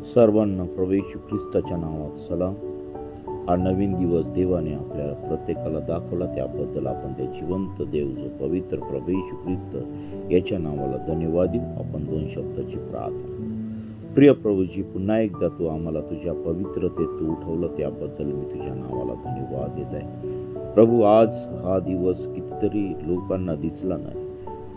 सर्वांना प्रभू येशू ख्रिस्ताच्या नावात सलाम. हा नवीन दिवस देवाने आपल्या प्रत्येकाला दाखवला, त्याबद्दल आपण त्या जिवंत देव जो पवित्र प्रभू येशू ख्रिस्त याच्या नावाला धन्यवाद देऊ. आपण 2 शब्दाची प्रार्थना. प्रिय प्रभूजी, पुन्हा एकदा तू आम्हाला तुझ्या पवित्रतेत तू उठवलं, त्याबद्दल मी तुझ्या नावाला धन्यवाद देत आहे. प्रभू, आज हा दिवस कितीतरी लोकांना दिसला नाही,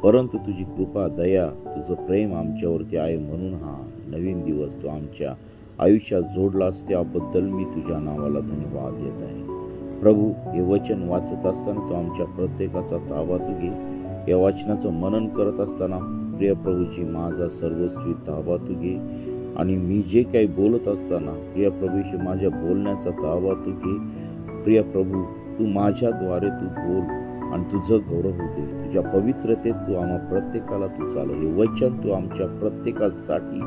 परंतु तुझी कृपा, दया, तुझं प्रेम आमच्यावरती आहे, म्हणून हा नवीन दिवस तू आमच्या आयुष्यात जोडलास, त्याबद्दल मी तुझ्या नावाला धन्यवाद देत आहे. प्रभू, हे वचन वाचत असताना तू आमच्या प्रत्येकाचा ताबा तू घे. या वचनाचं मनन करत असताना प्रिय प्रभूजी, माझा सर्वस्वी ताबा तू घे, आणि मी जे काही बोलत असताना प्रिय प्रभूशी माझ्या बोलण्याचा ताबा तू घे. प्रिय प्रभू, तू माझ्याद्वारे तू बोल आणि तुझं गौरव होते. तुझ्या पवित्रतेत तू आम्हा प्रत्येकाला तू चाल. हे वचन तू आमच्या प्रत्येकासाठी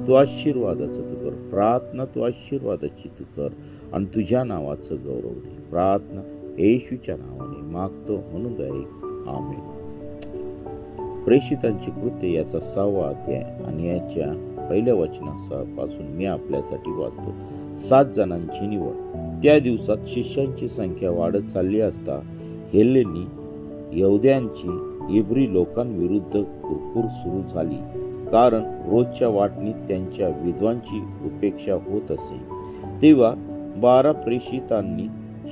तू आशीर्वादाचं तू कर. प्रार्थना तू आशीर्वादाची तू कर आणि तुझ्या नावाचं गौरव दे. प्रार्थना येशूच्या नावाने मागतो, म्हणून दे, आमेन. प्रेषितांची कृत्य याचा 6वा अध्याय आणि याच्या पहिल्या वचनापासून मी आपल्यासाठी वाचतो. 7 जणांची निवड. त्या दिवसात शिष्यांची संख्या वाढत चालली असता हेलेनी यहुद्यांची इब्री लोकांविरुद्ध कुरकुर सुरू झाली, कारण रोजच्या वाटणीत त्यांच्या विद्वांची उपेक्षा होत असे. तेव्हा 12 प्रेषितांनी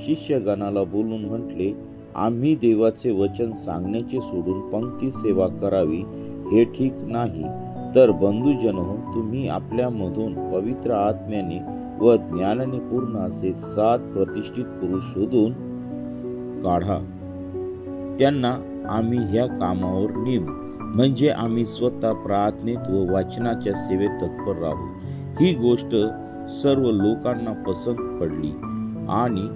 शिष्यगणाला बोलून म्हटले, आम्ही देवाचे वचन सांगण्याचे सोडून पंक्ती सेवा करावी हे ठीक नाही. तर बंधुजन हो, तुम्ही आपल्यामधून पवित्र आत्म्याने व ज्ञानाने पूर्ण असे 7 प्रतिष्ठित पुरुष शोधून काढा. त्यांना आम्ही ह्या कामावर नेमू, म्हणजे आम्ही स्वतः प्रार्थनेत व वाचनाच्या सेवेत तत्पर राहू. ही गोष्ट सर्व लोकांना पसंत पडली आणि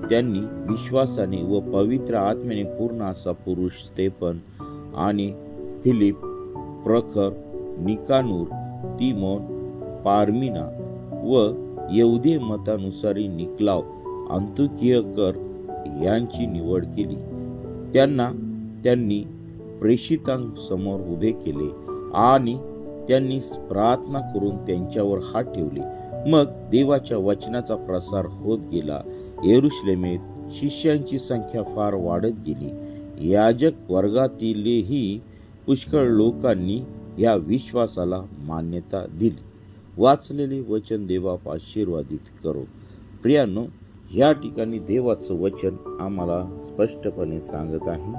त्यांनी विश्वासाने व पवित्र आत्म्याने पूर्ण असा पुरुष स्तेफन आणि फिलिप, प्रखर, निकानूर, तिमोन, पारमिना व यहुदी मतानुसारी निकलाव, अंतुकियकर यांची निवड केली. त्यांनी प्रेषितांसमोर उभे केले आणि त्यांनी प्रार्थना करून त्यांच्यावर हात ठेवले. मग देवाच्या वचनाचा प्रसार होत गेला. यरुशलेमेत शिष्यांची संख्या फार वाढत गेली. याजक वर्गातीलही पुष्कळ लोकांनी या विश्वासाला मान्यता दिली. वाचलेले वचन देवा आशीर्वादित करो. प्रियांनो, या ठिकाणी देवाचं वचन आम्हाला स्पष्टपणे सांगत आहे.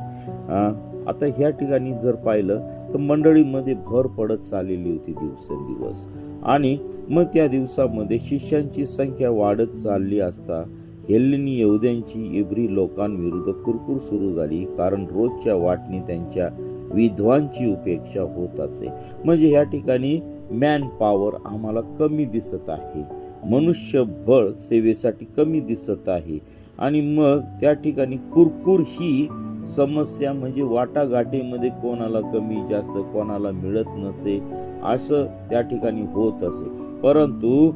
आता ह्या ठिकाणी जर पाहिलं तर मंडळीमध्ये भर पडत चाललेली होती दिवसेंदिवस, आणि मग त्या दिवसामध्ये शिष्यांची संख्या वाढत चालली असता हेलेनी यहुद्यांची इब्री लोकांविरुद्ध कुरकुर सुरू झाली, कारण रोजच्या वाटणी त्यांच्या विद्वांची उपेक्षा होत असे. म्हणजे या ठिकाणी मॅन पॉवर आम्हाला कमी दिसत आहे, मनुष्यबळ सेवेसाठी कमी दिसत आहे. आणि मग त्या ठिकाणी कुरकुर ही समस्या, म्हणजे वाटाघाटीमध्ये कोणाला कमी जास्त, कोणाला मिळत नसे, असं त्या ठिकाणी होत असे. परंतु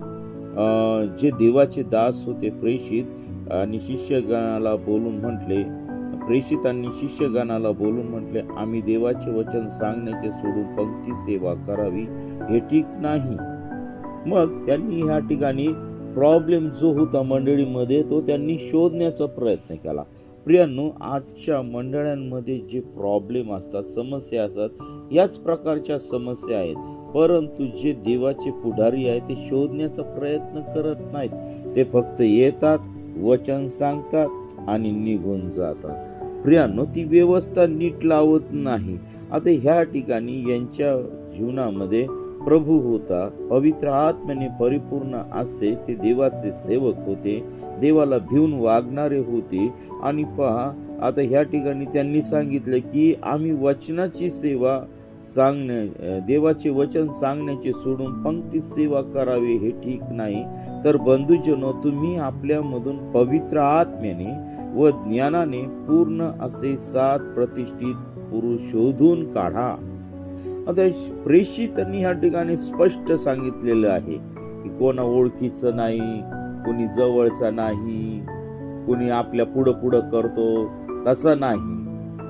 जे देवाचे दास होते प्रेषित आणि शिष्यगणाला बोलून म्हटले, प्रेषितांनी शिष्यगणाला बोलून म्हटले, आम्ही देवाचे वचन सांगण्याचे सोडून पंक्ती सेवा करावी हे ठीक नाही. मग त्यांनी ह्या ठिकाणी प्रॉब्लेम जो होता मंडळीमध्ये तो त्यांनी शोधण्याचा प्रयत्न केला. प्रियांनो, आजच्या मंडळांमध्ये जे प्रॉब्लेम असतात, समस्या असतात, याच प्रकारच्या समस्या आहेत, परंतु जे देवाचे पुढारी आहेत ते शोधण्याचा प्रयत्न करत नाहीत. ते फक्त येतात, वचन सांगतात आणि निघून जातात. प्रियांनो, ती व्यवस्था नीट लावत नाही. आता ह्या ठिकाणी यांच्या जीवनामध्ये प्रभू होता, पवित्र आत्म्याने परिपूर्ण असे ते देवाचे सेवक होते, देवाला भिवून वागणारे होते. आणि पहा, आता ह्या ठिकाणी त्यांनी सांगितले की आम्ही वचनाची सेवा देवाचे वचन सांगण्याचे सोडून पंक्ती सेवा करावे हे ठीक नाही. तर बंधुजनो, तुम्ही आपल्यामधून पवित्र आत्म्याने व ज्ञानाने पूर्ण असे 7 प्रतिष्ठित पुरुष शोधून काढा. आता प्रेषितांनी या ठिकाणी स्पष्ट सांगितलेलं आहे की कोणा ओळखीचं नाही, कोणी जवळचा नाही, कोणी आपल्या पुढं करतो तसं नाही,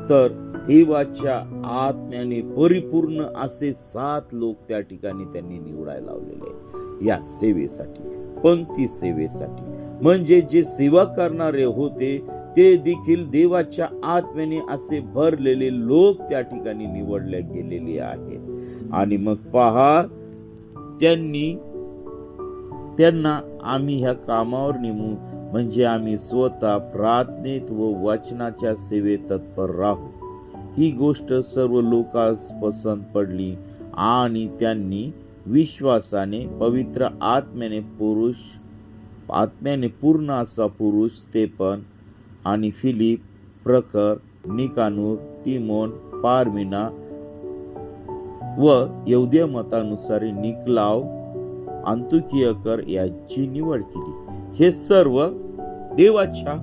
तर देवाच्या आत्म्याने परिपूर्ण असे 7 लोक त्या ठिकाणी त्यांनी निवडायला लावलेले. या सेवेसाठी, पंक्ती सेवेसाठी. म्हणजे जे सेवा करणारे होते ते देखील देवाच्या आत्म्याने असे भरलेले लोक त्या ठिकाणी निवडले गेलेले आहेत. आणि मग पहा, त्यांना आम्ही ह्या कामावर नेमू, म्हणजे आम्ही स्वतः प्रार्थनेत व वचनाच्या सेवेत तत्पर राहू. ही गोष्ट सर्व लोकांस पसंत पडली आणि त्यांनी विश्वासाने पवित्र आत्म्याने पूर्ण असा पुरुष स्तेफन आणि फिलिप, प्रखर, निकानूर, तिमोन, पारमिना व यहूदी मतानुसार निकलाव, अंतुकियकर यांची निवड केली. हे सर्व देवाच्या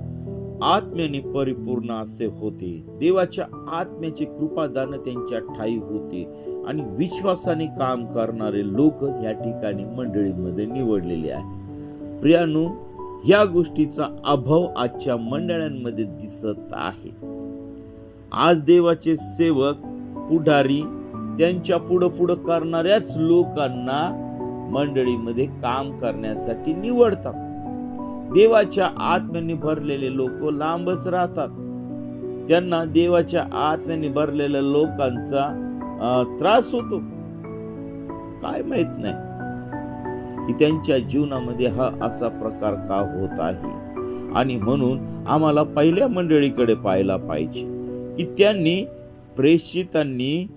आत्म्याने परिपूर्ण असे होते. देवाच्या आत्म्याचे कृपादान त्यांच्या ठायी होते आणि विश्वासाने काम करणारे लोक या ठिकाणी मंडळीमध्ये निवडलेले आहेत. प्रियानो, या गोष्टीचा अभाव आजच्या मंडळांमध्ये दिसत आहे. आज देवाचे सेवक, पुढारी त्यांच्या पुढं करणाऱ्याच लोकांना मंडळीमध्ये काम करण्यासाठी निवडतात. देवाच्या आत्म्याने भरलेले लोक लांबच राहतात. त्यांना देवाच्या आत्म्याने भरलेल्या लोकांचा त्रास होतो. काय माहित नाही की त्यांच्या जीवनामध्ये हा असा प्रकार का होत आहे. आणि म्हणून आम्हाला पहिल्या मंडळीकडे पाहायला पाहिजे की त्यांनी, प्रेषितांनी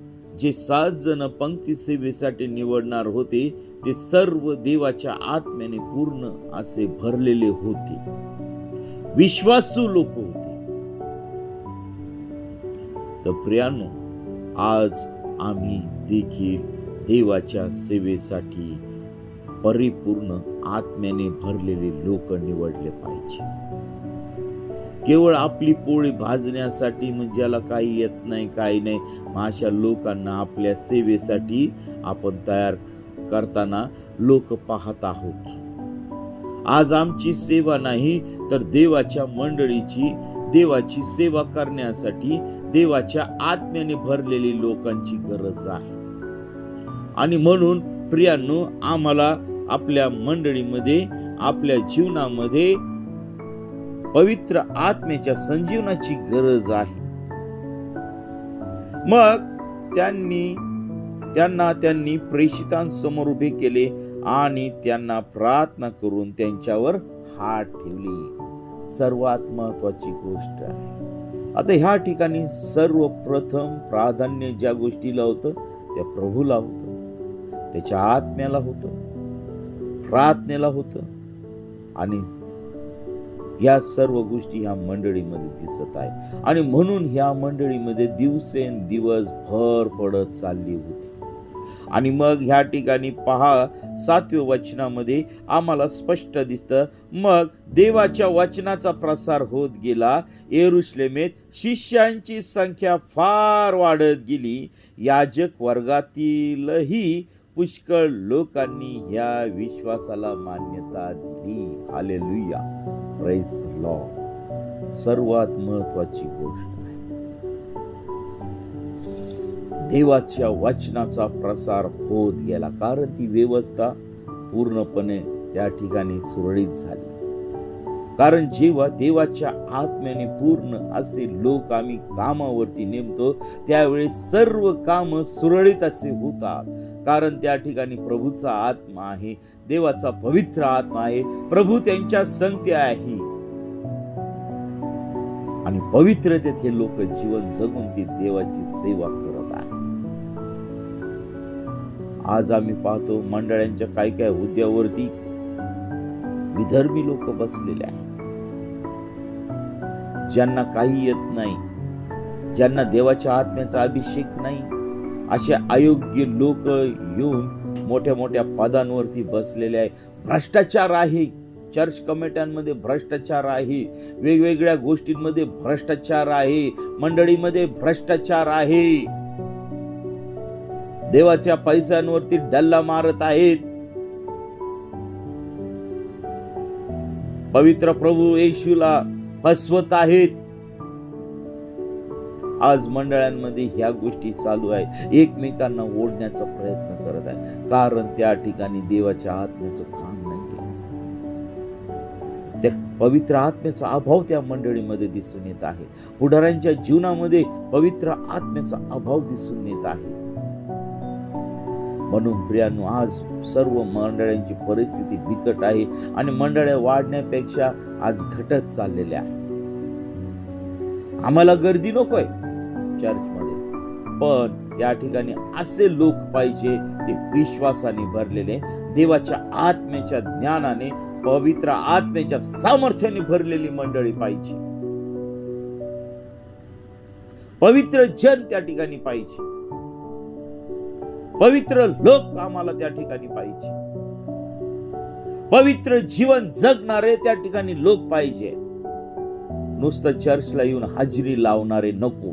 जे 7 जण पंक्ती सेवेसाठी निवडणार होते ते सर्व देवाच्या आत्म्याने पूर्ण असे भरलेले होते, विश्वासू लोक होते. तर प्रियानो, आज आम्ही देखील देवाच्या सेवेसाठी परिपूर्ण आत्म्याने भरलेले लोक निवडले पाहिजे. केवळ आपली पोळी भाजण्यासाठी, म्हणजे ज्याला काही येत नाही, काही नाही, अशा लोकांना आपल्या सेवेसाठी आपण तयार करताना लोक पाहत आहोत. आज आमची सेवा नाही तर देवाच्या मंडळीची, देवाची सेवा करण्यासाठी देवाच्या आत्म्याने भरलेली लोकांची गरज आहे. आणि म्हणून प्रियांनो, आम्हाला आपल्या मंडळीमध्ये, आपल्या जीवनामध्ये पवित्र आत्म्याच्या संजीवनाची गरज आहे. मग त्यांनी प्रेषितांसमोर उभे केले आणि त्यांना प्रार्थना करून त्यांच्यावर हात ठेवले. सर्वात महत्वाची गोष्ट आहे. आता ह्या ठिकाणी सर्वप्रथम प्राधान्य ज्या गोष्टीला होतं त्या प्रभूला होतं, त्याच्या आत्म्याला होतं, प्रार्थनेला होतं. आणि या सर्व गोष्टी ह्या मंडळीमध्ये दिसत आहे. आणि म्हणून ह्या मंडळीमध्ये दिवसेंदिवस भर पडत चालली होती. आणि मग ह्या ठिकाणी पहा, 7व्या वचनामध्ये आम्हाला स्पष्ट दिसतं, मग देवाच्या वचनाचा प्रसार होत गेला. यरूशलेमेत शिष्यांची संख्या फार वाढत गेली. याजक वर्गातीलही पुष्कळ लोकांनी या विश्वासाला मान्यता दिली. Hallelujah, praise the Lord. सर्वात महत्वाची गोष्ट आहे, देवाच्या वचनाचा प्रसार होत गेला, कारण ती व्यवस्था पूर्णपणे त्या ठिकाणी सुरळीत झाली. कारण जेव्हा देवाच्या आत्म्याने पूर्ण असे लोक आम्ही कामावरती नेमतो त्यावेळी सर्व काम सुरळीत असे होतात. कारण त्या ठिकाणी प्रभूचा आत्मा आहे, देवाचा पवित्र आत्मा आहे, प्रभू त्यांच्या संगती आहे आणि पवित्रतेत हे लोक जीवन जगून ती देवाची सेवा करत आहे. आज आम्ही पाहतो मंडळांच्या काही हुद्द्यावरती विधर्मी लोक बसलेले आहेत, ज्यांना काही येत नाही, ज्यांना देवाच्या आत्म्याचा अभिषेक नाही, असे अयोग्य लोक येऊन मोठ्या मोठ्या पदांवरती बसलेले आहे. भ्रष्टाचार आहे, चर्च कमिट्यांमध्ये भ्रष्टाचार आहे, वेगवेगळ्या गोष्टींमध्ये भ्रष्टाचार आहे, मंडळीमध्ये भ्रष्टाचार आहे, देवाच्या पैशांवरती डल्ला मारत आहेत. पवित्र प्रभू येशूला फसवत आहेत आज मंडळांमध्ये ह्या गोष्टी चालू आहेत, एकमेकांना ओढण्याचा प्रयत्न करत आहे, कारण त्या ठिकाणी देवाच्या आत्म्याचं काम नाहीये. त्या पवित्र आत्म्याचा अभाव त्या मंडळीमध्ये दिसून येत आहे. पुढाऱ्यांच्या जीवनामध्ये पवित्र आत्म्याचा अभाव दिसून येत आहे. म्हणून प्रियांनो, आज सर्व मंडळांची परिस्थिती बिकट आहे आणि मंडळ्या वाढण्यापेक्षा आज घटत चाललेल्या आहे. आम्हाला गर्दी नकोय चर्चमध्ये, पण त्या ठिकाणी असे लोक पाहिजे ते विश्वासाने भरलेले, देवाच्या आत्म्याच्या ज्ञानाने, पवित्र आत्म्याच्या सामर्थ्याने भरलेली मंडळी पाहिजे. पवित्र जन त्या ठिकाणी पाहिजे, पवित्र लोक आम्हाला त्या ठिकाणी पाहिजे, पवित्र जीवन जगणारे त्या ठिकाणी लोक पाहिजे. नुसतं चर्चला येऊन हाजरी लावणारे नको,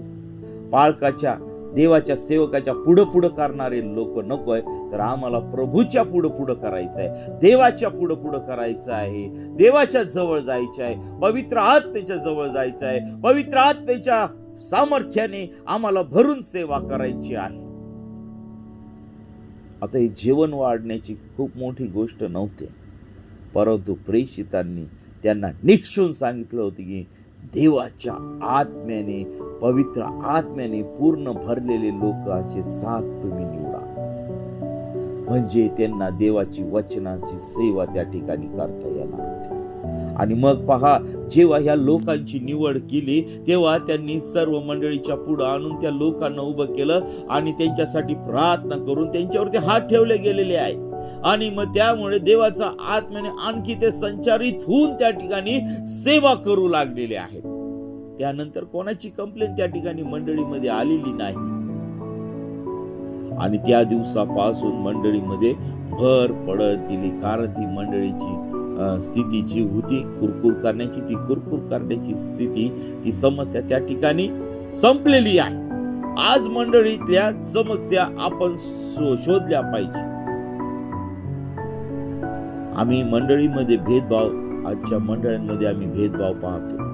पाळकाच्या देवाच्या सेवकाच्या पुढं करणारे लोक नकोय, तर आम्हाला प्रभूच्या पुढं करायचं आहे, देवाच्या पुढं करायचं आहे, देवाच्या जवळ जायचं आहे, पवित्र आत्म्याच्या जवळ जायचं आहे, पवित्र आत्म्याच्या सामर्थ्याने आम्हाला भरून सेवा करायची आहे. आता हे जीवन वाढण्याची खूप मोठी गोष्ट नव्हती, परंतु प्रेषितांनी त्यांना निक्षून सांगितलं होतं की देवाच्या आत्म्याने, पवित्र आत्म्याने पूर्ण भरलेले लोक असे 7 तुम्ही निवडा, म्हणजे त्यांना देवाची वचनाची सेवा त्या ठिकाणी करता येणार होती. आणि मग पहा, जेव्हा ह्या लोकांची निवड केली तेव्हा त्यांनी सर्व मंडळीच्या पुढे आणून त्या लोकांना उभं केलं आणि त्यांच्यासाठी प्रार्थना करून त्यांच्यावरती हात ठेवले गेलेले आहे. आणि मग त्यामुळे देवाचा आत्म्याने आणखी ते संचारित होऊन त्या ठिकाणी सेवा करू लागलेले आहेत. त्यानंतर कोणाची कंप्लेंट त्या ठिकाणी मंडळीमध्ये आलेली नाही. आणि त्या दिवसापासून मंडळीमध्ये भर पडत गेली, कारण ती मंडळीची स्थिती जी होती कुरकुर करण्याची, ती कुरकुर करण्याची स्थिती, ती समस्या त्या ठिकाणी संपलेली आहे. आज मंडळीतल्या समस्या आपण शोधल्या पाहिजे. आम्ही मंडळीमध्ये भेदभाव, आजच्या मंडळींमध्ये आम्ही भेदभाव पाहतो.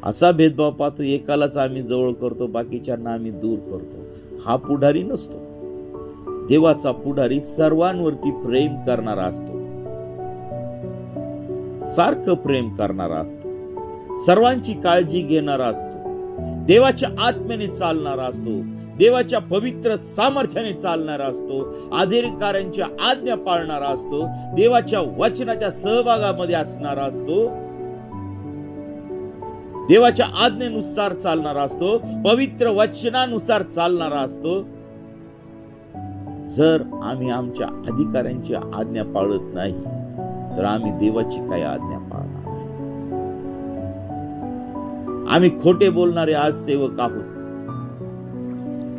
असा भेदभाव पाहतो, एकालाच आम्ही जवळ करतो, बाकीच्यांना आम्ही दूर करतो. हा पुढारी नसतो. देवाचा पुढारी सर्वांवरती प्रेम करणारा असतो, सारखं प्रेम करणारा असतो, सर्वांची काळजी घेणारा असतो, देवाच्या आत्म्याने चालणारा असतो, देवाच्या पवित्र सामर्थ्याने चालणारा असतो, अधिकाऱ्यांच्या आज्ञा पाळणारा असतो, देवाच्या वचनाच्या सहभागामध्ये असणारा असतो, देवाच्या आज्ञेनुसार चालणारा असतो, पवित्र वचनानुसार चालणारा असतो. जर आम्ही आमच्या अधिकाऱ्यांची आज्ञा पाळत नाही तर आम्ही देवाची काय आज्ञा पाळणार? आम्ही खोटे बोलणारे आज सेवक आहोत,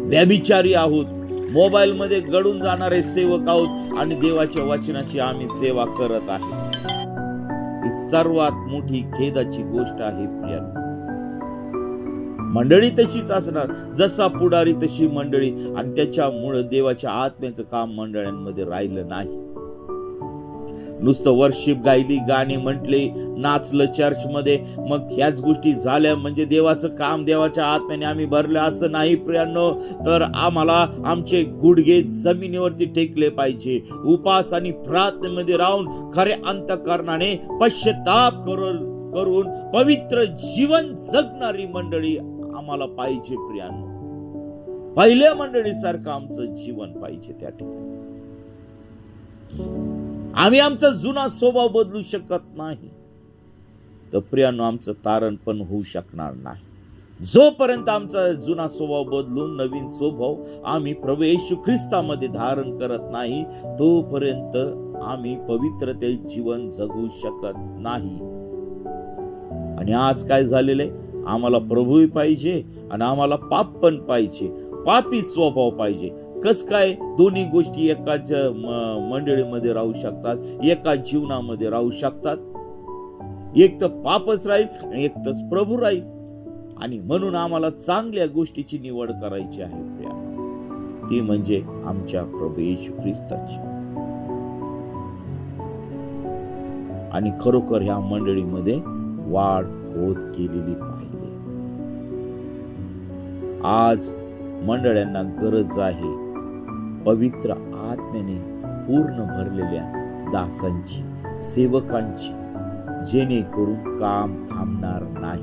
व्यभिचारी आहोत, मोबाईल मध्ये गळून जाणारे सेवक आहोत आणि देवाच्या वचनाची आम्ही सेवा करत आहे. ही सर्वात मोठी खेदाची गोष्ट आहे प्रियांनो. मंडळी तशीच असणार, जसा पुढारी तशी मंडळी, आणि त्याच्यामुळे देवाच्या आत्म्याचं काम मंडळांमध्ये राहिलं नाही. नुसतं वर्शिप गायली, गाणे म्हटले, नाचलं चर्च मध्ये, मग ह्याच गोष्टी झाल्या म्हणजे देवाचं काम देवाच्या आत्म्याने आम्ही भरलं असं नाही प्रियांनो. तर आम्हाला आमचे गुडघे जमिनीवरती टेकले पाहिजे, उपास आणि प्रार्थनेमध्ये राहून खरे अंतःकरणाने पश्चाताप करून पवित्र जीवन जगणारी मंडळी आम्हाला पाहिजे प्रियांनो. पहिल्या मंडळीसारखं आमचं जीवन पाहिजे त्या ठिकाणी. आम्ही आमचा जुना स्वभाव बदलू शकत नाही, तर प्रियांनो आमचं तारण पण होऊ शकणार नाही. जोपर्यंत आमचा जुना स्वभाव बदलून नवीन स्वभाव आम्ही प्रभू येशू ख्रिस्तामध्ये धारण करत नाही, तोपर्यंत आम्ही पवित्रते जीवन जगू शकत नाही. आणि आज काय झालेलं आहे, आम्हाला प्रभूही पाहिजे आणि आम्हाला पाप पण पाहिजे, पापी स्वभाव पाहिजे. कस काय दोन्ही गोष्टी एकाच मंडळीमध्ये राहू शकतात, एका जीवनामध्ये राहू शकतात? एक तर पापच राहील आणि एक तर प्रभू राहील. आणि म्हणून आम्हाला चांगल्या गोष्टीची निवड करायची आहे प्रिया, ती म्हणजे आमच्या प्रभू येशू ख्रिस्ताची. आणि खरोखर ह्या मंडळीमध्ये वाढ होत गेलेली पाहिजे. आज मंडळांना गरज आहे पवित्र आत्म्याने पूर्ण भरलेल्या दासांची, सेवकांची, जेणेकरून काम थांबणार नाही.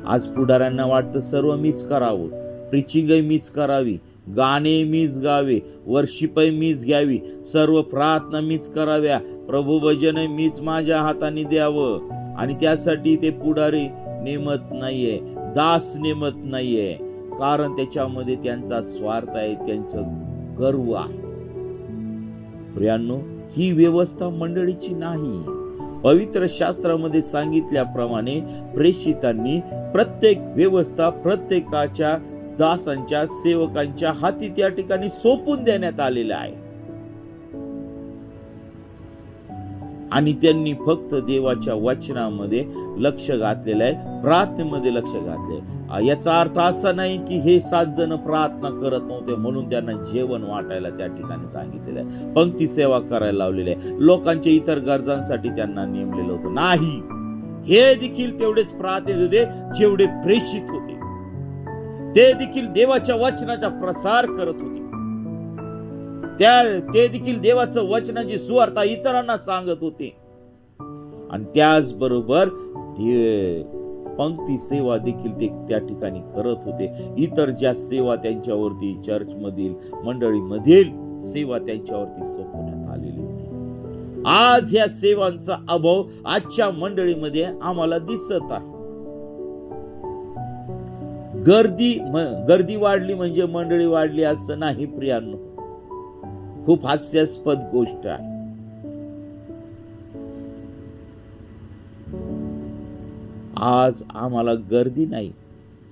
आज पुढाऱ्यांना वाटतं सर्व मीच करावं, प्रीचिंगही मीच करावी, गाणे मीच गावे, वर्शिपही मीच घ्यावी, सर्व प्रार्थना मीच कराव्या, प्रभू भजन मीच माझ्या हाताने द्यावं. आणि त्यासाठी ते पुढारी नेमत नाहीये, दास नेमत नाहीये, कारण त्याच्यामध्ये त्यांचा स्वार्थ आहे, त्यांचं गर्व आहे. प्रियांनो, ही व्यवस्था मंडळीची नाही. पवित्र शास्त्रामध्ये सांगितल्याप्रमाणे प्रेषितांनी प्रत्येक व्यवस्था प्रत्येकाच्या दासांच्या, सेवकांच्या हाती त्या ठिकाणी सोपून देण्यात आलेला आहे. आणि त्यांनी फक्त देवाच्या वचनामध्ये लक्ष घातलेलं आहे, प्रार्थनेमध्ये लक्ष घातले. याचा अर्थ असा नाही की हे 7 जण प्रार्थना करत नव्हते म्हणून त्यांना जेवण वाटायला त्या ठिकाणी सांगितलेलं आहे, पंक्ती सेवा करायला लावलेली आहे, लोकांच्या इतर गरजांसाठी त्यांना नेमलेलं होतं. नाही, हे देखील तेवढेच प्रार्थनेत होते जेवढे प्रेषित होते. ते देखील देवाच्या वचनाचा प्रसार करत होते. ते देखील देवाचं वचनाची सुवार्ता इतरांना सांगत होते. आणि त्याचबरोबर पंक्ती सेवा देखील ते त्या ठिकाणी करत होते. इतर ज्या सेवा त्यांच्यावरती चर्च मधील, मंडळी मधील सेवा त्यांच्यावरती सोपवण्यात आलेली होती. आज ह्या सेवांचा अभाव आजच्या मंडळीमध्ये आम्हाला दिसत आहे. गर्दी वाढली म्हणजे मंडळी वाढली असं नाही प्रियांनो. खूप हास्यास्पद गोष्ट आहे. आज आम्हाला गर्दी नाही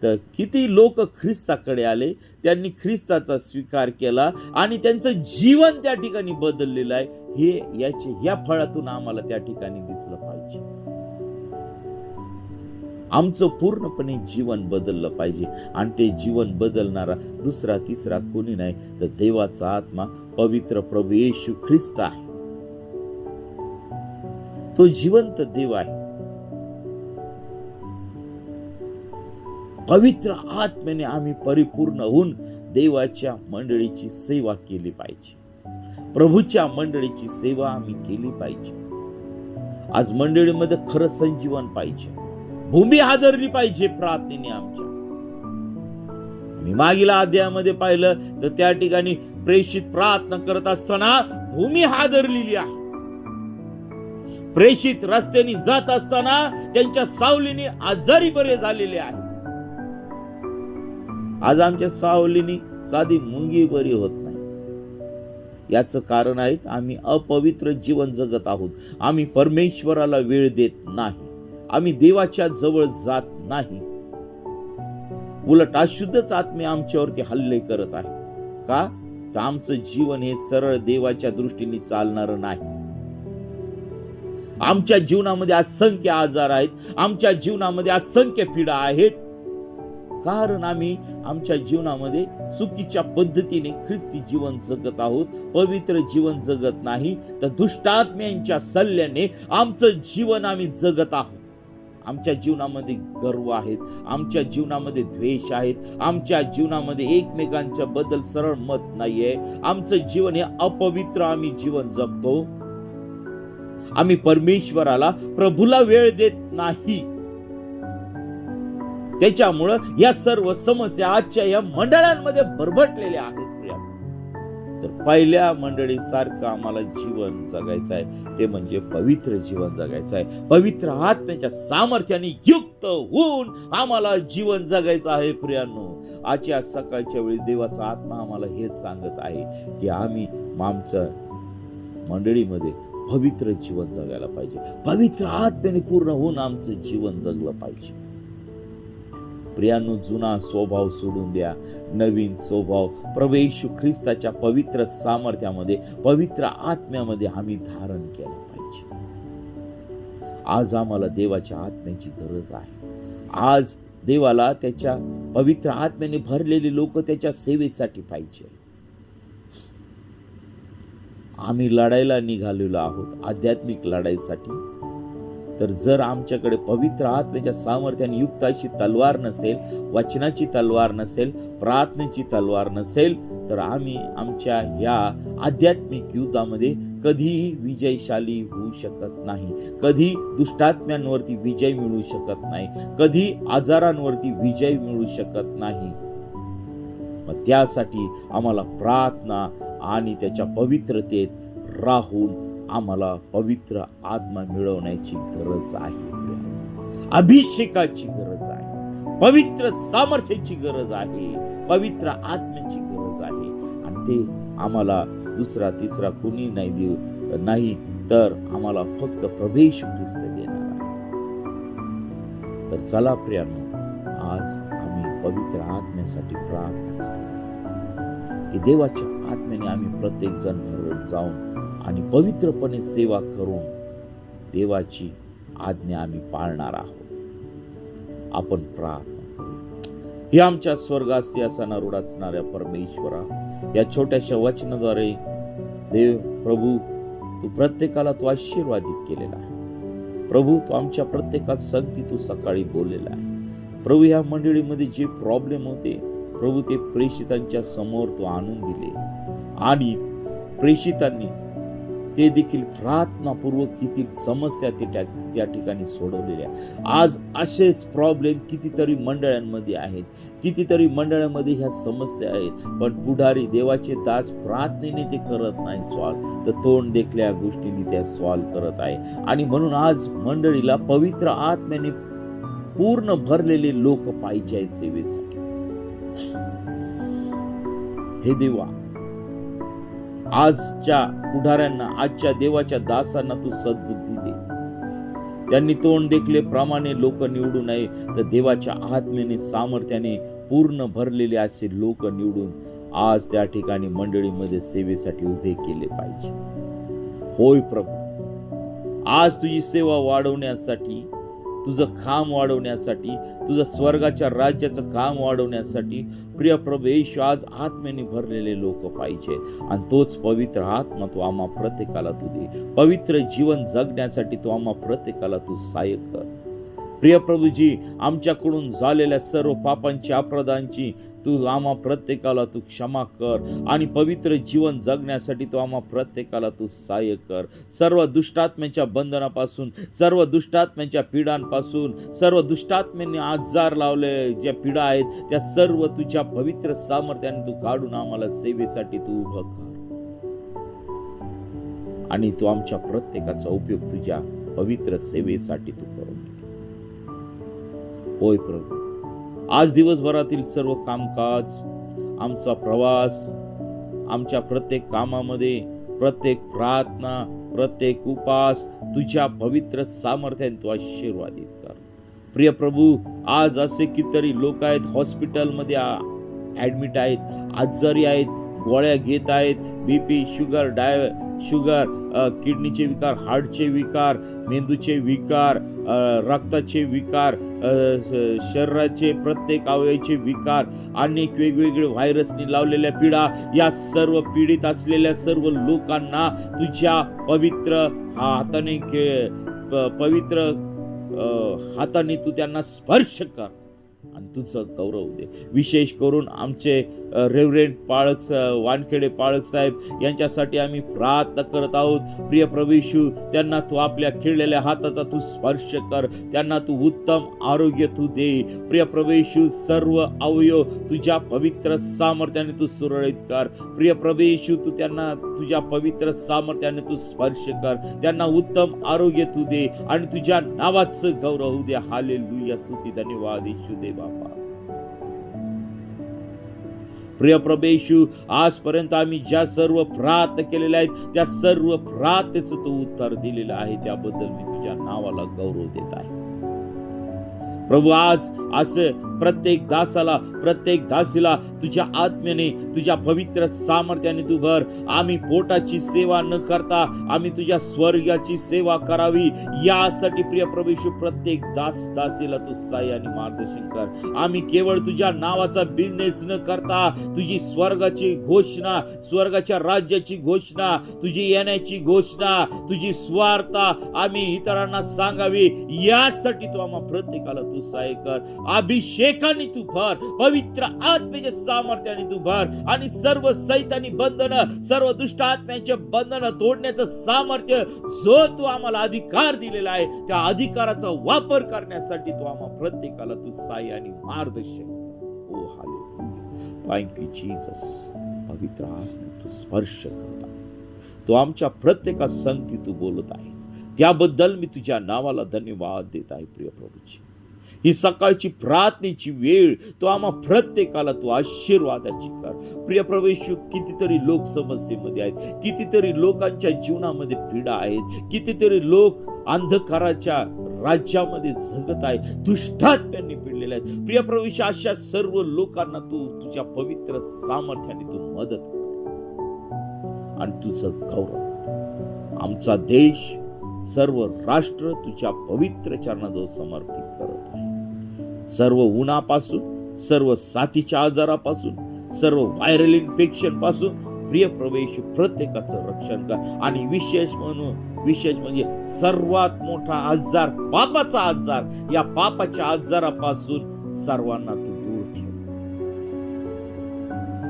तर किती लोक ख्रिस्ताकडे आले, त्यांनी ख्रिस्ताचा स्वीकार केला आणि त्यांचं जीवन त्या ठिकाणी बदललेलं आहे. हे या फळातून आम्हाला त्या ठिकाणी दिसलं पाहिजे. आमचं पूर्णपणे जीवन बदललं पाहिजे. आणि ते जीवन बदलणारा दुसरा तिसरा कोणी नाही तर देवाचा आत्मा, पवित्र प्रभू येशू ख्रिस्त आहे. तो जिवंत देव आहे. पवित्र आत्म्याने आम्ही परिपूर्ण होऊन देवाच्या मंडळीची सेवा केली पाहिजे. प्रभूच्या मंडळीची सेवा आम्ही केली पाहिजे. आज मंडळीमध्ये खरं संजीवन पाहिजे. भूमी हादरली पाहिजे प्रार्थनेने आमच्या. मी मागील अध्यायामध्ये पाहिलं तर त्या ठिकाणी प्रेषित प्रार्थना करत असताना भूमी हादरलेली आहे. प्रेषित रस्त्याने जात असताना त्यांच्या सावलीने आजारी बरे झालेले आहे. आज आमच्या सावलीने साधी मुंगी बरी होत नाही. याचं कारण आहे आम्ही अपवित्र जीवन जगत आहोत. आम्ही परमेश्वराला वेळ देत नाही. आम्ही देवाच्या जवळ जात नाही. उलट अशुद्धच आत्मे आमच्यावरती हल्ले करत आहे. का? तर आमचं जीवन हे सरळ देवाच्या दृष्टीने चालणार नाही. आमच्या जीवनामध्ये असंख्य आजार आहेत. आमच्या जीवनामध्ये असंख्य पीडा आहेत. कारण आम्ही आमच्या जीवनामध्ये चुकीच्या पद्धतीने ख्रिस्ती जीवन जगत आहोत. पवित्र जीवन जगत नाही तर दुष्टात्म्यांच्या सल्ल्याने आमचं जीवन आम्ही जगत आहोत. आमच्या जीवनामध्ये गर्व आहेत. आमच्या जीवनामध्ये द्वेष आहेत. आमच्या जीवनामध्ये एकमेकांच्या बद्दल सरळ मत नाहीये. आमचं जीवन हे अपवित्र आम्ही जीवन जगतो. आम्ही परमेश्वराला, प्रभूला वेळ देत नाही. त्याच्यामुळं या सर्व समस्या आजच्या या मंडळांमध्ये भरभटलेल्या आहेत. तर पहिल्या मंडळीसारखं आम्हाला जीवन जगायचं आहे ते म्हणजे पवित्र जीवन जगायचं आहे. पवित्र आत्म्याच्या सामर्थ्याने युक्त होऊन आम्हाला जीवन जगायचं आहे. प्रियांनो, आजच्या सकाळच्या वेळी देवाचा आत्मा आम्हाला हेच सांगत आहे की आम्ही आमच्या मंडळीमध्ये पवित्र जीवन जगायला पाहिजे. पवित्र आत्म्याने पूर्ण होऊन आमचं जीवन जगलं पाहिजे. प्रियांनो, जुना स्वभाव सोडून द्या. नवीन स्वभाव प्रभू येशू ख्रिस्ताच्या पवित्र सामर्थ्यामध्ये, पवित्र आत्म्यामध्ये आम्ही धारण केलं पाहिजे. आज आम्हाला देवाच्या आत्म्याची गरज आहे. आज देवाला त्याच्या पवित्र आत्म्याने भरलेले लोक त्याच्या सेवेसाठी पाहिजे. आम्ही लढायला निघालेलो आहोत आध्यात्मिक लढाईसाठी. तर जर आमच्याकडे पवित्र आत्म्याच्या सामर्थ्याने युक्त अशी तलवार नसेल, वचनाची तलवार नसेल, प्रार्थनेची तलवार नसेल, तर आम्ही आमच्या या आध्यात्मिक युद्धामध्ये कधीही विजयशाली होऊ शकत नाही, कधी दुष्टात्म्यांवरती विजय मिळू शकत नाही, कधी आजारांवरती विजय मिळू शकत नाही. मग त्यासाठी आम्हाला प्रार्थना आणि त्याच्या पवित्रतेत राहून आम्हाला पवित्र आत्मा मिळवण्याची गरज आहे. अभिषेकाची गरज आहे, पवित्र सामर्थ्याची गरज आहे, पवित्र आत्म्याची गरज आहे. आणि ते आम्हाला दुसरा तिसरा कोणी नाही तर आम्हाला फक्त प्रभू येशू ख्रिस्त देणार आहे. तर चला प्रियानो, आज आम्ही पवित्र आत्म्यासाठी प्रार्थना करू की देवाच्या आत्म्याने आम्ही प्रत्येक जण भरून जाऊन आणि पवित्रपणे सेवा करून देवाची आज्ञा आम्ही पाळणार आहोत. आपण प्रार्थना करू. हे आमच्या स्वर्गासी असणारा रूढ असणाऱ्या परमेश्वरा, या छोट्याशा वचनाद्वारे देव प्रभू तू प्रत्येकाला तू आशीर्वादित केलेला आहे. प्रभू तू आमच्या प्रत्येकात संगती तू सकाळी बोललेला आहे. प्रभू या मंडळीमध्ये जे प्रॉब्लेम होते प्रभू ते प्रेषितांच्या समोर तू आणून दिले आणि प्रेषितांनी ते देखील प्रार्थनापूर्वक किती समस्या त्या ठिकाणी सोडवलेल्या. आज असेच प्रॉब्लेम कितीतरी मंडळांमध्ये आहेत, कितीतरी मंडळांमध्ये ह्या समस्या आहेत, पण पुढारी देवाचे दास प्रार्थनेने ते करत नाही सॉल्व, तर तोंड देखल्या गोष्टींनी त्या सॉल्व करत आहे. आणि म्हणून आज मंडळीला पवित्र आत्म्याने पूर्ण भरलेले लोक पाहिजे आहेत सेवेसाठी. हे देवा, आजच्या पुढाऱ्यांना, आजच्या देवाच्या दासांना तू सद्बुद्धी दे. त्यांनी तोंड देखले प्रमाणे लोक निवडू नये, तर देवाच्या आत्म्याने सामर्थ्याने पूर्ण भरलेले असे लोक निवडून आज त्या ठिकाणी मंडळीमध्ये सेवेसाठी उभे केले पाहिजे. होय प्रभू, आज तुझी सेवा वाढवण्यासाठी, तुझं काम वाढवण्यासाठी, तुझं स्वर्गाच्या राज्याचं काम वाढवण्यासाठी प्रिय प्रभू येशू आज आत्म्याने भरलेले लोक पाहिजे. आणि तोच पवित्र आत्मा तू आम्हा प्रत्येकाला तू दे. पवित्र जीवन जगण्यासाठी तू आम्हा प्रत्येकाला तू सहाय्य कर. प्रिय प्रभूजी, आमच्याकडून झालेल्या सर्व पापांची, अपराधांची तू आम्हा प्रत्येकाला तू क्षमा कर आणि पवित्र जीवन जगण्यासाठी तू आम्हा प्रत्येकाला तू सहाय्य कर. सर्व दुष्टात्म्याच्या बंधनापासून, सर्व दुष्टात्म्याच्या पीडांपासून, सर्व दुष्टात्म्याने आजार लावले ज्या पीडा आहेत त्या सर्व तुझ्या पवित्र सामर्थ्याने तू काढून आम्हाला सेवेसाठी तू उभं कर. आणि तू आमच्या प्रत्येकाचा उपयोग तुझ्या पवित्र सेवेसाठी तू करून घे. होय प्रभू, आज दिवसभरातील सर्व कामकाज, आमचा प्रवास, आमच्या प्रत्येक कामामध्ये, प्रत्येक प्रार्थना, प्रत्येक उपास तुझ्या पवित्र सामर्थ्याने तू आशीर्वादित कर. प्रिय प्रभू, आज असे कितीतरी लोक आहेत, हॉस्पिटलमध्ये ॲडमिट आहेत, आजारी आहेत, गोळ्या घेत आहेत, BP, शुगर, किडनीचे विकार, हार्टचे विकार, मेंदूचे विकार, रक्ताचे विकार, शरीराचे प्रत्येक अवयवाचे विकार, अनेक वेगवेगळे व्हायरसने लावलेल्या पीडा, या सर्व पीडित असलेल्या सर्व लोकांना तुझ्या पवित्र हाताने तू त्यांना स्पर्श कर आणि तुझं गौरव दे. विशेष करून आमचे रेव्हरेंड वानखेडे पाळक साहेब यांच्यासाठी आम्ही प्रार्थना करत आहोत. प्रिय प्रभू येशू, त्यांना तू आपल्या खिळलेल्या हाताचा तू स्पर्श कर, त्यांना तू उत्तम आरोग्य तू दे. प्रिय प्रभू येशू, सर्व अवयव तुझ्या पवित्र सामर्थ्याने तू सुरळीत कर. प्रिय प्रभू येशू, तू त्यांना तुझ्या पवित्र सामर्थ्याने तू स्पर्श कर, त्यांना उत्तम आरोग्य तू दे आणि तुझ्या नावाचं गौरव होऊ दे. हालेलुया, स्तुती, धन्यवाद येशू दे बाबा. प्रिय प्रभू येशू, आजपर्यंत आम्ही ज्या सर्व प्रार्थना केलेल्या आहेत त्या सर्व प्रार्थनेचं तू उत्तर दिलेलं आहे, त्याबद्दल मी तुझ्या नावाला गौरव देत आहे. प्रभू, आज असं प्रत्येक दासाला, प्रत्येक दासीला तुझ्या आत्म्याने, तुझ्या पवित्र सामर्थ्याने तू भर. आम्ही पोटाची सेवा न करता आम्ही तुझ्या स्वर्गाची सेवा करावी, यासाठी प्रिय प्रभू येशू प्रत्येक दासीला तू सहाय्य आणि मार्गदर्शन कर. आम्ही केवळ तुझ्या नावाचा बिझनेस न करता तुझी स्वर्गाची घोषणा, स्वर्गाच्या राज्याची घोषणा, तुझी येण्याची घोषणा, तुझी स्वार्था आम्ही इतरांना सांगावी, यासाठी तू आम्हा प्रत्येकाला तू सहाय्य कर. अभिषेकाने तू भर, पवित्र आत्म्याच्या सामर्थ्याने तू भर आणि सर्व सैतानी बंधन, सर्व दुष्ट आत्म्याचे बंधन तोडण्याचं सामर्थ्य जो तू आम्हाला अधिकार दिलेला आहे, त्या अधिकाराचा वापर करण्यासाठी तू आम्हा प्रत्येकाला तू सहाय्य आणि मार्गदर्शन कर. ओ हालेलुया, थँक यू जीसस. पवित्र आत्मा तू स्पर्श करत आहेस, तू आमच्या प्रत्येका संगती तू बोलत आहेस, त्याबद्दल मी तुझ्या नावाला धन्यवाद देत आहे. प्रिय प्रभूजी, ही सकाळची प्रार्थनेची वेळ तो आम्हा प्रत्येकाला तू आशीर्वादाची कर. प्रिय प्रभू येशू, कितीतरी लोक समस्येमध्ये आहेत, कितीतरी लोकांच्या जीवनामध्ये पीडा आहेत, कितीतरी लोक अंधकाराच्या राज्यामध्ये जगत आहेत, दुष्टात्म्यांनी पिडलेले आहेत. प्रिय प्रभू येशू, अशा सर्व लोकांना तू तुझ्या पवित्र सामर्थ्याने तू मदत कर आणि तुझं गौरव. आमचा देश, सर्व राष्ट्र तुझ्या पवित्र चरणाजवळ समर्पित करत आहे. सर्व उन्हापासून, सर्व साथीच्या आजारापासून, सर्व व्हायरल इन्फेक्शन पासून प्रिय प्रभू येशू प्रत्येकाचं रक्षण कर. आणि विशेष म्हणजे सर्वात मोठा आजार, पापाचा आजार, या पापाच्या आजारापासून सर्वांना तू दूर ठेव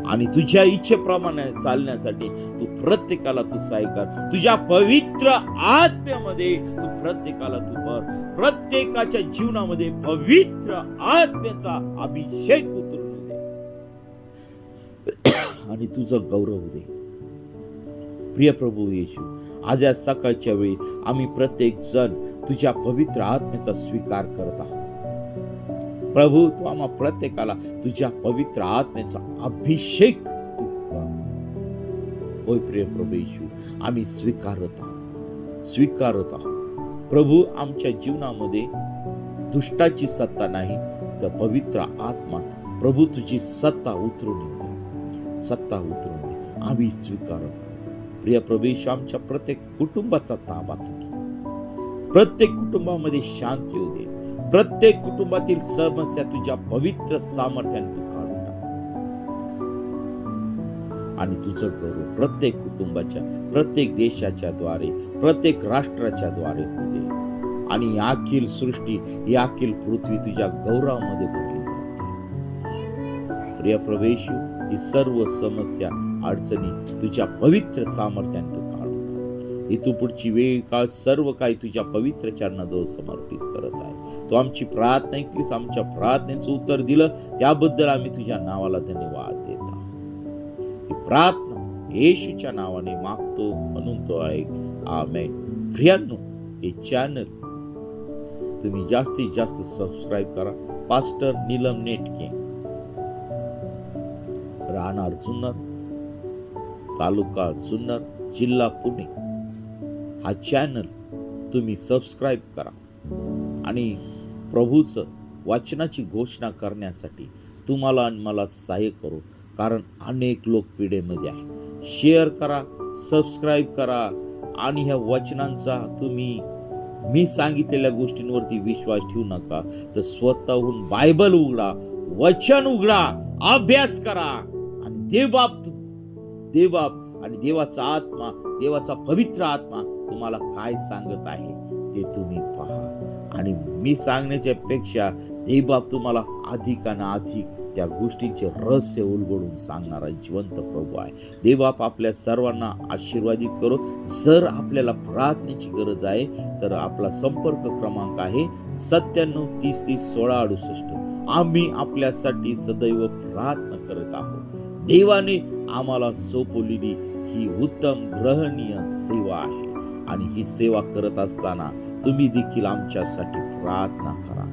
आणि तुझ्या इच्छेप्रमाणे चालण्यासाठी तू प्रत्येकाला तू सहाय्य कर. तुझ्या पवित्र आत्म्यामध्ये तू प्रत्येकाला तू भर. प्रत्येकाच्या जीवनामध्ये पवित्र आत्म्याचा अभिषेक उतरून दे आणि तुझं गौरव दे. प्रिय प्रभू येशू, आज या सकाळच्या वेळी आम्ही प्रत्येक जण तुझ्या पवित्र आत्म्याचा स्वीकार करत आहोत. प्रभू, तू आम्हा प्रत्येकाला तुझ्या पवित्र आत्म्याचा अभिषेक तू कर. होय प्रिय प्रभू येशू, आम्ही स्वीकारत आहोत. प्रभू, आमच्या जीवनामध्ये दुष्टाची सत्ता नाही, तर पवित्र आत्मा प्रभू तुझी सत्ता उतरून दे. आम्ही स्वीकारत आहोत. प्रिय प्रभू येशू, आमच्या प्रत्येक कुटुंबाचा ताबा तू घे. प्रत्येक कुटुंबामध्ये शांती होऊ दे. प्रत्येक कुटुंबातील समस्या तुझ्या पवित्र सामर्थ्याने तू काढून टाक आणि तुझं गौरव प्रत्येक कुटुंबाच्या, प्रत्येक देशाच्या द्वारे, प्रत्येक राष्ट्राच्या द्वारे होऊ दे. आणि ही अखिल सृष्टी, ही अखिल पृथ्वी तुझ्या गौरवामध्ये भरली जाते. प्रिय प्रभू येशू, ही सर्व समस्या, अडचणी तुझ्या पवित्र सामर्थ्याने तू काढून टाक. इथून पुढची वेळ काळ सर्व काही तुझ्या पवित्र चरणाजवळ समर्पित करत आहे. तू आमची प्रार्थना ऐकलीस, आमच्या प्रार्थनेचं उत्तर दिलं, त्याबद्दल आम्ही तुझ्या नावाला धन्यवाद देत आहोत. ही प्रार्थना येशूच्या नावाने मागतो म्हणून तो आहे. आमेन. प्रियांनो, हे चॅनल तुम्ही जास्तीत जास्त सबस्क्राईब करा. पास्टर नीलम नेटके, राहणार जुन्नर, तालुका जुन्नर, जिल्हा पुणे. हा चॅनल तुम्ही सबस्क्राईब करा आणि प्रभूचं वचनाची घोषणा करण्यासाठी तुम्हाला आणि मला सहाय्य करू, कारण अनेक लोक पिढेमध्ये आहे. शेअर करा, सबस्क्राईब करा आणि ह्या वचनांचा तुम्ही, मी सांगितलेल्या गोष्टींवरती विश्वास ठेवू नका, तर स्वतःहून बायबल उघडा, वचन उघडा, अभ्यास करा आणि देवबाप आणि देवाचा आत्मा, देवाचा पवित्र आत्मा तुम्हाला काय सांगत आहे ते तुम्ही पहा. आणि मी सांगण्याच्या पेक्षा देवबाप तुम्हाला अधिक आणि अधिक त्या गोष्टींचे रहस्य उलगडून सांगणारा जिवंत प्रभू आहे. देवबाप आपल्या सर्वांना आशीर्वादित करो. जर आपल्याला प्रार्थनेची गरज आहे तर आपला संपर्क क्रमांक आहे 97 30 30 16 68. आम्ही आपल्यासाठी सदैव प्रार्थना करत आहोत. देवाने आम्हाला सोपवलेली ही उत्तम ग्रहणीय सेवा आहे आणि ही सेवा करत असताना तुम्ही देखील आमच्यासाठी प्रार्थना करा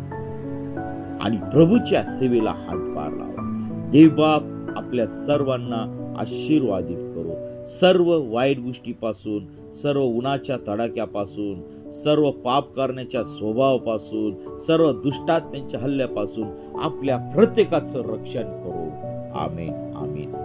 आणि प्रभूच्या सेवेला हातभार लावा. देवबाप आपल्या सर्वांना आशीर्वादित करो. सर्व वाईट गोष्टीपासून, सर्व उन्हाच्या तडाख्यापासून, सर्व पाप करण्याच्या स्वभावापासून, सर्व दुष्टात्म्यांच्या हल्ल्यापासून आपल्या प्रत्येकाचं रक्षण करो. आमेन, आमेन.